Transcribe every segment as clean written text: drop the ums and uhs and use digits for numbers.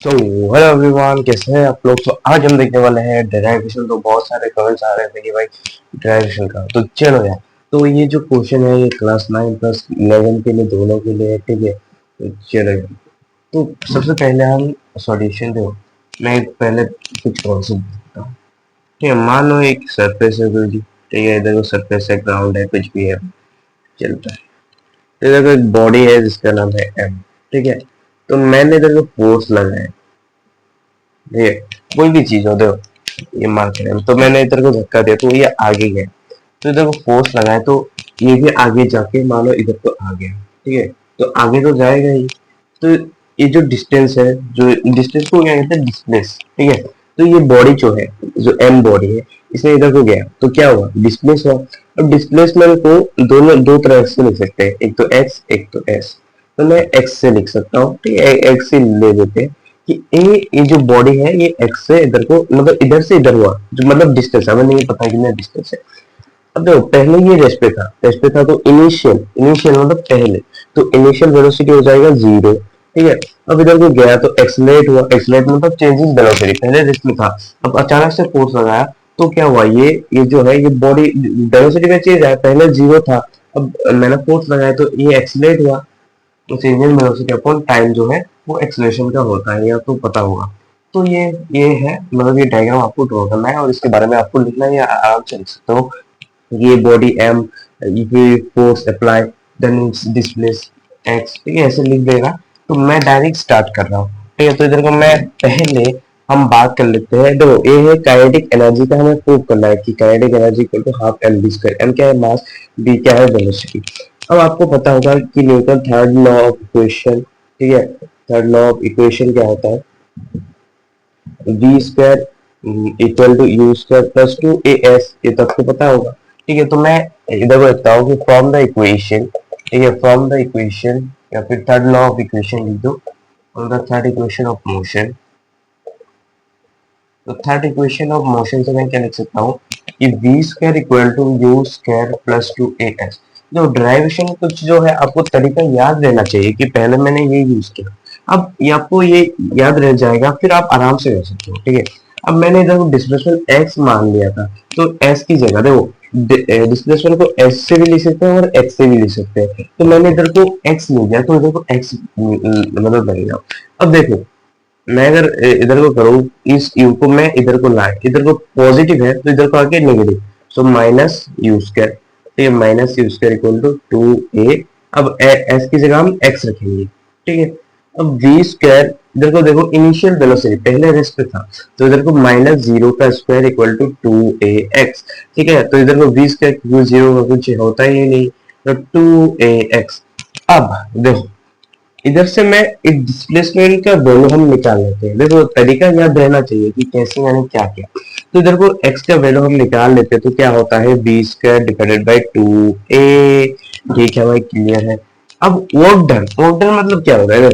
तो hello everyone, कैसे हैं आप लोग। तो आज हम देखने वाले हैं डेरिवेशन। तो बहुत सारे कमेंट्स आ रहे थे कि भाई डेरिवेशन का, तो चलो यार। तो ये जो क्वेश्चन है ये क्लास 9 प्लस 11 के लिए, दोनों के लिए, ठीक है। तो चलो यार, तो सबसे पहले हम सॉल्यूशन दो। मैं पहले कुछ कॉन्सेप्ट देता हूँ। ठीक है, मान लो एक सरफेस है कोई, ठीक है। इधर को सरफेस है, ग्राउंड है, कुछ भी है, चलता है। तो इधर को एक बॉडी है जिसका नाम है एम, ठीक है। तो मैंने इधर को फोर्स लगाया, ठीक है। कोई भी चीज हो, देखो ये मान रहे हैं, तो मैंने इधर को धक्का दिया तो ये आगे गया। तो इधर को फोर्स लगाए तो ये भी आगे जाके मानो इधर को आ गया, ठीक है। तो आगे तो जाएगा ही। तो ये जो डिस्टेंस है, जो डिस्टेंस को क्या कहते हैं, डिस्प्लेस, ठीक है। तो ये बॉडी जो है, जो एम बॉडी है, इसने इधर को गया तो क्या हुआ, डिस्प्लेस हुआ। अब डिस्प्लेसमेंट को दोनों दो तरह से लिख सकते हैं, एक तो एक्स एक तो एस। तो मैं एक्स से लिख सकता हूँ, ठीक है। एक्स से ले लेते हैं कि ये जो बॉडी है ये एक्स से इधर को, मतलब इधर से इधर हुआ, जो मतलब डिस्टेंस हमें नहीं पता कितना डिस्टेंस है। अब देखो, पहले ये रेस्ट पे था तो इनिशियल इनिशियल मतलब पहले, तो इनिशियल वेलोसिटी हो जाएगा 0, ठीक है। अब इधर को गया तो एक्सलेट हुआ, एक्सलेट मतलब चेंजिंग वेलोसिटी, पहले रेस्ट में था, अब अचानक से फोर्स लगाया तो क्या हुआ, ये जो है ये बॉडी वेलोसिटी में चेंज आया, पहले 0 था, अब मैंने फोर्स लगाया तो ये एक्सलेट हुआ। तो change in velocity upon time जो है वो एक्सेलरेशन का होता है, या तो पता होगा। तो ये है, मतलब ये डायग्राम आपको ड्रॉ करना है और इसके बारे में आपको लिखना है, या आराम से लिख सकते हो। ये बॉडी एम, ये force apply, then displace x, ठीक है, ऐसे लिख देगा। तो मैं डायरेक्ट स्टार्ट कर रहा हूँ, ठीक है। तो इधर को मैं पहले हम बात कर लेते हैं। देखो, ये है काइनेटिक एनर्जी का, हमें प्रूव करना है कि kinetic energy equal to half m v square. M क्या है, मास, बी क्या है, वेलोसिटी। अब आपको पता होगा कि Newton third law of equation, ठीक है, थर्ड लॉ ऑफ इक्वेशन क्या होता है, v square equal to u square plus two a s, ये तो आपको पता होगा, ठीक है। तो मैं इधर को लिखता हूँ कि फ्रॉम द इक्वेशन, ठीक है, फ्रॉम द इक्वेशन, या फिर थर्ड लॉ ऑफ इक्वेशन लिख दो, from the third equation of motion. तो थर्ड इक्वेशन ऑफ मोशन से मैं क्या लिख सकता हूँ कि v square equal to u square plus two a s. जो ड्राइवेशन कुछ जो है आपको तरीका याद रहना चाहिए कि पहले मैंने ये यूज किया, अब ये आपको ये याद रह जाएगा, फिर आप आराम से कर सकते हो, ठीक है। अब मैंने इधर को डिस्प्लेसमेंट एक्स मान लिया था, तो एस की जगह देखो, डिस्प्लेसमेंट को एस से भी लिख सकते हैं और एक्स से भी लिख सकते हैं। तो मैंने इधर को एक्स लिख दिया, तो इधर को एक्स मतलब लगेगा। अब देखो, मैं अगर इधर को करूँ, इस यू को मैं इधर को लाए, इधर को पॉजिटिव है तो इधर को आके negative, so minus u square, तो ये minus u square equal to 2a। अब एस की जगह हम एक्स रखेंगे, ठीक है। अब वी स्क्वायर, इधर को देखो, इनिशियल वेलोसिटी पहले रेस्ट पे था, तो इधर को माइनस 0 का square equal to 2a x, ठीक है। तो इधर को वी स्क्वायर 0 का कुछ होता ही नहीं, तो 2a एक्स। अब देखो, इधर से मैं एक डिस्प्लेसमेंट का वैल्यू हम निकाल लेते हैं। देखो, तरीका याद रहना चाहिए कि कैसे मैंने क्या किया। तो इधर को x का वैल्यू हम निकाल लेते हैं, तो क्या होता है, B square divided by 2a। ठीक है भाई, क्लियर है। अब वर्क डन मतलब क्या होता है,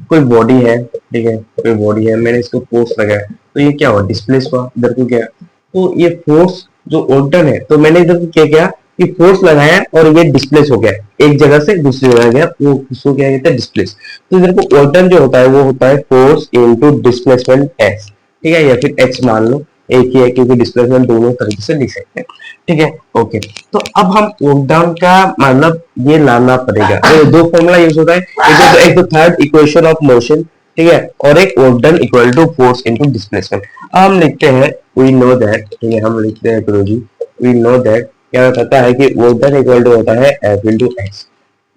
कोई बॉडी है, ठीक है, कोई बॉडी है, मैंने इसको फोर्स लगाया तो ये क्या हुआ, डिस्प्लेस हुआ, इधर को गया। तो ये फोर्स जो ऑर्डर है, तो मैंने इधर को क्या किया कि फोर्स लगाया और ये डिस्प्लेस हो गया, एक जगह से दूसरी जगह गया, वो उसको क्या कहते हैं, डिस्प्लेस। तो इधर को ऑर्डर जो होता है वो होता है फोर्स इनटू डिस्प्लेसमेंट एक्स, ठीक है, या फिर एक्स मान लो, एक ही है क्योंकि डिस्प्लेसमेंट दोनों तरीके से लिख सकते हैं, ठीक है। ओके, तो अब हम वर्क डाउन का मतलब ये लाना पड़ेगा। तो दो फॉर्मूला यूज होता है, एक तो थर्ड इक्वेशन ऑफ मोशन, ठीक है, और एक work done equal to force into displacement. हम लिखते हैं, वी नो दैट, ठीक है, हम लिखते हैं गुरु जी, वी नो दैट, क्या कहता है कि वर्क डन इक्वल टू होता है एफ इनटू एक्स,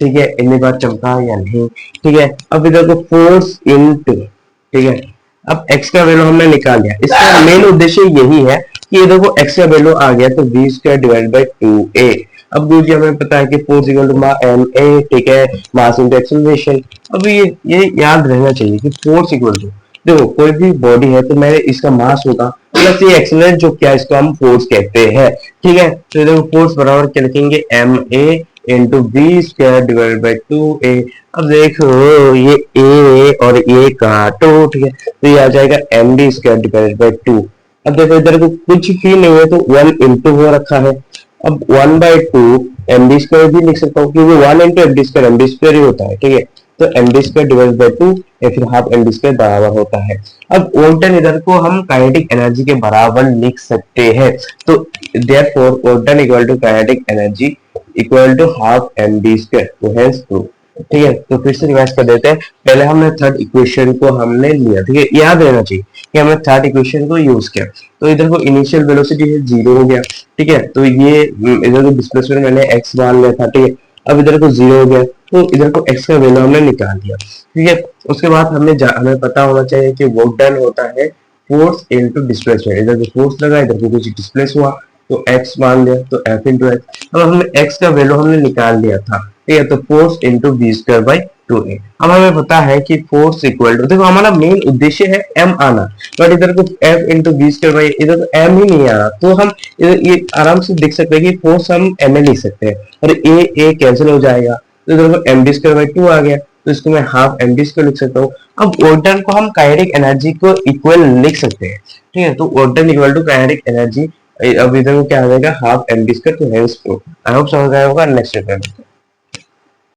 ठीक है। इतनी बात चमका या नहीं, ठीक है। अब इधर को फोर्स इनटू, ठीक है, अब x का वैल्यू हमने निकाल लिया। इसका मेन उद्देश्य यही है कि ये देखो x का वैल्यू आ गया तो v square divide by 2a। अब दूसरी हमें पता है कि फोर्स इक्वल टू ma, ठीक है, मास इनटू एक्सेलरेशन। अब ये याद रहना चाहिए कि फोर्स इक्वल टू, देखो कोई भी बॉडी है तो मैं इसका मास होगा प्लस ये एक्सेलरेट जो क्या, इसको हम फोर्स कहते हैं, ठीक है। तो देखो फोर्स बराबर क्या लिखेंगे, ma into v square divide by 2a। अब देखो ये a और ये काटो, ठीक है, तो ये आ जाएगा m d square divided by 2। अब देखो इधर को कुछ भी नहीं है तो 1 इंटू हो रखा है। अब 1 बाई 2 एम डी स्क्वायर भी लिख सकता हूँ क्योंकि 1 इंटू एम डी स्क्वायर ही होता है, ठीक है। तो md स्क्वायर डिवाइड बाय 2 या फिर हाफ md स्क्वायर बराबर होता है। अब वर्क डन इधर को हम काइनेटिक एनर्जी के बराबर लिख सकते हैं, तो therefore work done equal to kinetic energy equal to half md square, तो हेंस प्रूव। ठीक है, तो फिर से रिवाइज कर देते हैं। पहले हमने थर्ड इक्वेशन को हमने लिया, ठीक है, याद रहना चाहिए कि हमने थर्ड इक्वेशन को यूज किया। तो इधर को इनिशियल वेलोसिटी है 0 हो गया, ठीक है, तो ये इधर को डिस्प्लेसमेंट मैंने x मान लिया था, ठीक है। अब इधर को 0 हो गया, तो इधर को x का वैल्यू हमने निकाल दिया, ठीक है। उसके बाद हमें पता होना चाहिए कि वर्क डन होता है फोर्स इनटू डिस्प्लेसमेंट। इधर को फोर्स लगा, इधर को कुछ डिस्प्लेस हुआ, तो x मान लिया, तो F इंटू एक्स। अब हमने x का वैल्यू हमने निकाल लिया था, ठीक है, तो force into v square by 2a। अब हमें पता है कि फोर्स इक्वल टू, देखो हमारा मेन उद्देश्य है m आना, बट इधर को f into v square by, इधर तो m ही नहीं आ रहा, तो हम इधर ये आराम से देख सकते हैं कि फोर्स हम m लिख सकते हैं, और a कैंसिल हो जाएगा, तो इधर को md स्क्वायर बाई 2 आ गया, तो इसको मैं हाफ md स्क्वायर लिख सकता हूँ। अब वर्क डन को हम काइनेटिक एनर्जी को इक्वल लिख सकते हैं, ठीक है, तो work done equal to kinetic energy. अब इधर को क्या आ जाएगा, हाफ md स्क्वायर, तो हेंस प्रूफ। आई होप समझ आया होगा। Next step